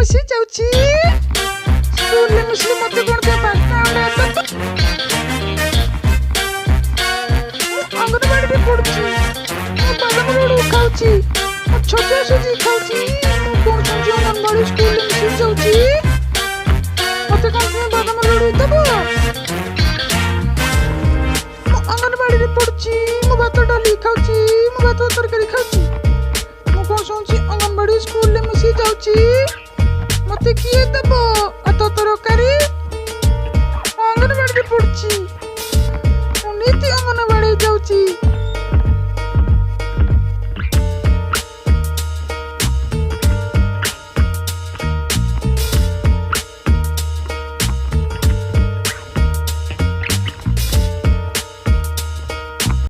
मिसी जाउची स्कूल ले मिसले मते कोन दे पास्ता आउले अंगनवाड़ी भी पढ़ुची बादाम लड्डू खाउची छोटे सुजी खाउची कोन सुजी अंगनवाड़ी स्कूल ले मिसी जाउची मते कोन तुम बादाम लड्डू दबो अंगनवाड़ी रे पढ़ुची मो भात डाली खाउची मो भात तरकारी खाउची मो कोन सुजी अंगनवाड़ी स्कूल ले मिसी जाउची मते किए दबो अत तरकारी अंगनवाड़ी रे पढ़ुची नीति अंगनवाड़ी जाउची